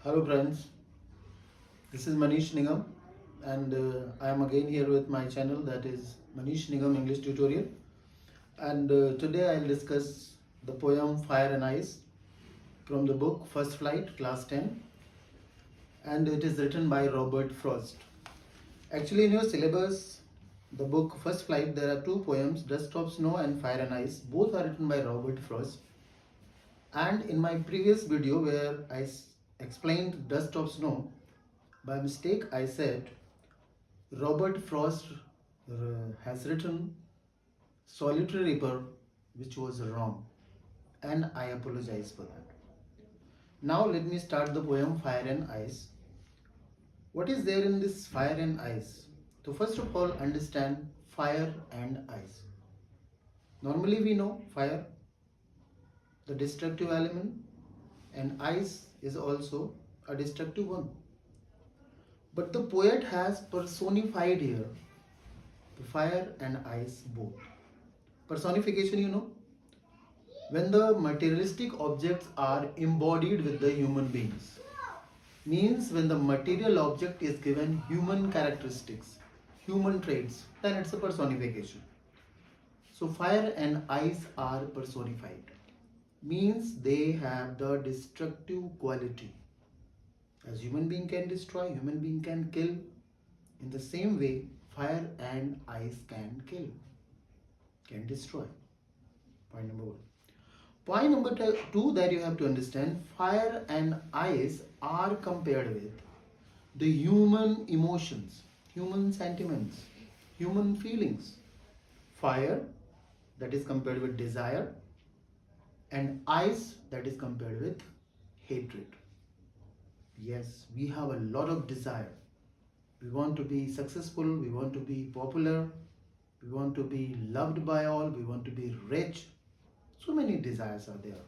Hello friends, this is Manish Nigam and I am again here with my channel, that is Manish Nigam English Tutorial, and today I will discuss the poem Fire and Ice from the book First Flight, Class 10, and it is written by Robert Frost. Actually, in your syllabus, the book First Flight, there are two poems, Dust Stop Snow and Fire and Ice. Both are written by Robert Frost. And in my previous video where I explained Dust Stop Snow, by mistake I said Robert Frost has written Solitary Reaper, which was wrong, and I apologize for that. Now let me start the poem Fire and Ice. What is there in this fire and ice? So first of all, understand fire and ice. Normally we know fire, the destructive element, and ice is also a destructive one. But the poet has personified here the fire and ice both. Personification, when the materialistic objects are embodied with the human beings, means when the material object is given human characteristics, human traits, then it's a personification. So fire and ice are personified, means they have the destructive quality. As human being can destroy, human being can kill, in the same way fire and ice can kill, can destroy. Point number one. Point number two that you have to understand, fire and ice are compared with the human emotions, human sentiments, human feelings. Fire, that is compared with desire, and ice, that is compared with hatred. Yes, we have a lot of desire. We want to be successful, we want to be popular, we want to be loved by all, we want to be rich. So many desires are there.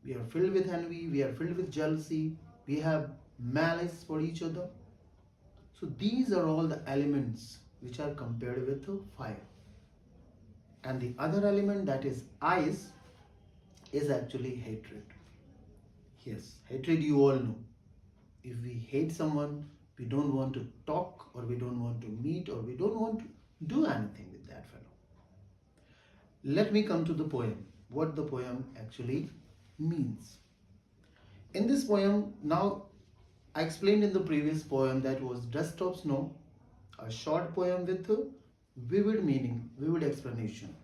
We are filled with envy, we are filled with jealousy, we have malice for each other. So these are all the elements which are compared with fire. And the other element, that is ice, is actually hatred. Yes, hatred you all know. If we hate someone, we don't want to talk, or we don't want to meet, or we don't want to do anything with that fellow. Let me come to the poem, what the poem actually means. In this poem, now I explained in the previous poem that was Dust Stop Snow, a short poem with a vivid meaning, vivid explanation.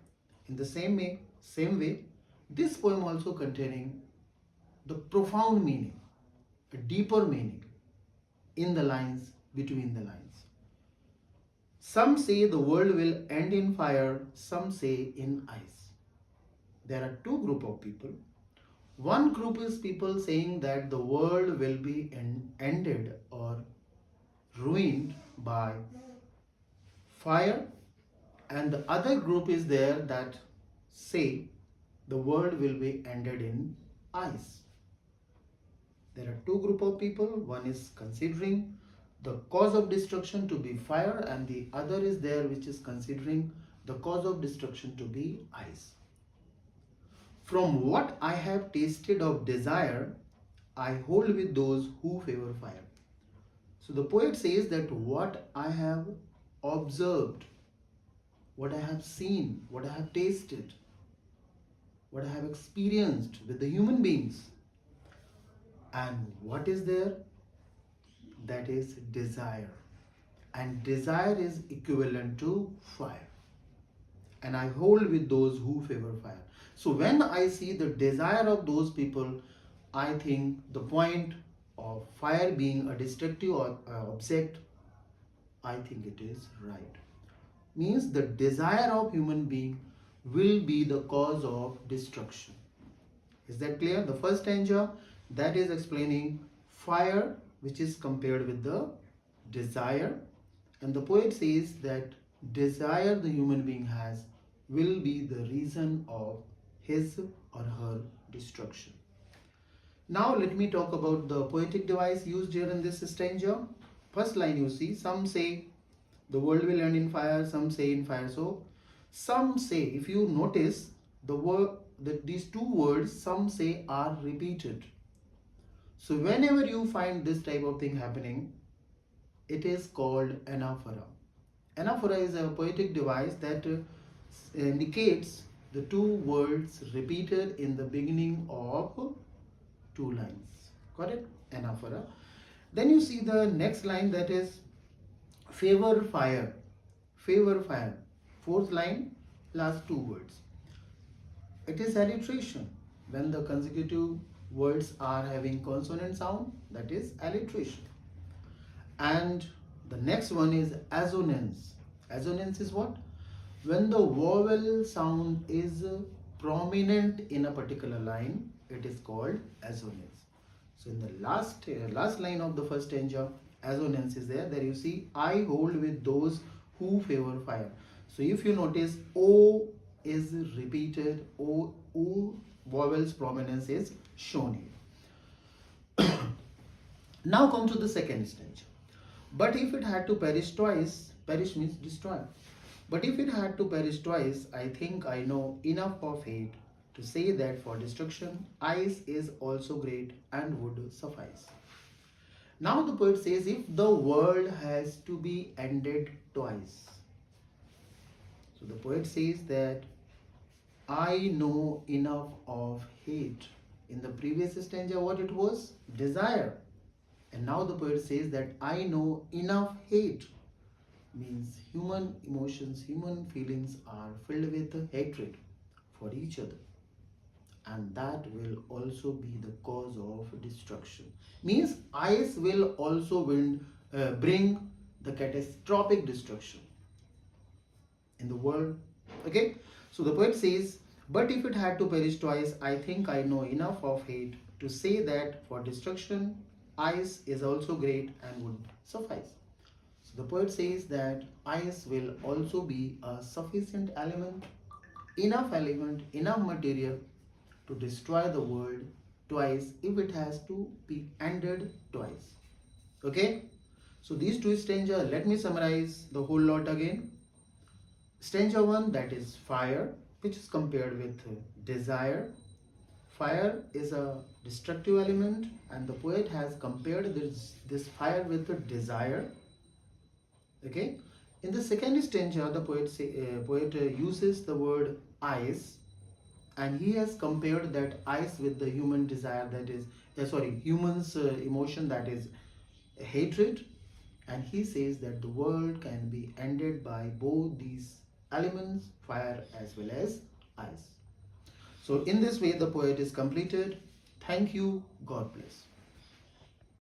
In the same way, this poem also containing the profound meaning, a deeper meaning in the lines, between the lines. Some say the world will end in fire, some say in ice. There are two groups of people. One group is people saying that the world will be ended or ruined by fire, and the other group is there that say the world will be ended in ice. There are two groups of people. One is considering the cause of destruction to be fire, and the other is there which is considering the cause of destruction to be ice. From what I have tasted of desire, I hold with those who favor fire. So the poet says that what I have observed, what I have seen, what I have tasted, what I have experienced with the human beings, and what is there? That is desire. And desire is equivalent to fire. And I hold with those who favor fire. So when I see the desire of those people, I think the point of fire being a destructive object, I think it is right. Means the desire of human being will be the cause of destruction. Is that clear? The first stanza, that is explaining fire, which is compared with the desire, and the poet says that desire the human being has will be the reason of his or her destruction. Now let me talk about the poetic device used here in this stanza. First line you see, some say the world will end in fire, some say in fire. So some say, if you notice the word, that these two words, some say, are repeated. So whenever you find this type of thing happening, it is called anaphora. Anaphora is a poetic device that indicates the two words repeated in the beginning of two lines. Got it? Anaphora. Then you see the next line, that is favor fire. Favor fire. Fourth line, last two words. It is alliteration. When the consecutive words are having consonant sound, that is alliteration. And the next one is assonance. Assonance is what? When the vowel sound is prominent in a particular line, it is called assonance. So in the last line of the first stanza, assonance is there. There you see, I hold with those who favor fire. So if you notice, O is repeated, O vowel's prominence is shown here. Now come to the second stanza. But if it had to perish twice, perish means destroy. But if it had to perish twice, I think I know enough of hate to say that for destruction, ice is also great and would suffice. Now the poet says, if the world has to be ended twice. So the poet says that I know enough of hate. In the previous stanza, what it was? Desire. And now the poet says that I know enough hate. Means human emotions, human feelings are filled with hatred for each other. And that will also be the cause of destruction. Means ice will also bring the catastrophic destruction in the world. Okay? So the poet says, but if it had to perish twice, I think I know enough of hate to say that for destruction, ice is also great and would suffice. So the poet says that ice will also be a sufficient element, enough material to destroy the world twice if it has to be ended twice. Okay? So these two stanzas, let me summarize the whole lot again. Stanza 1, that is fire, which is compared with desire. Fire is a destructive element and the poet has compared this fire with the desire. Okay. In the second stanza, the poet uses the word ice, and he has compared that ice with the human desire, that is, human's emotion, that is hatred. And he says that the world can be ended by both these elements, fire as well as ice. So in this way, the poet is completed. Thank you. God bless.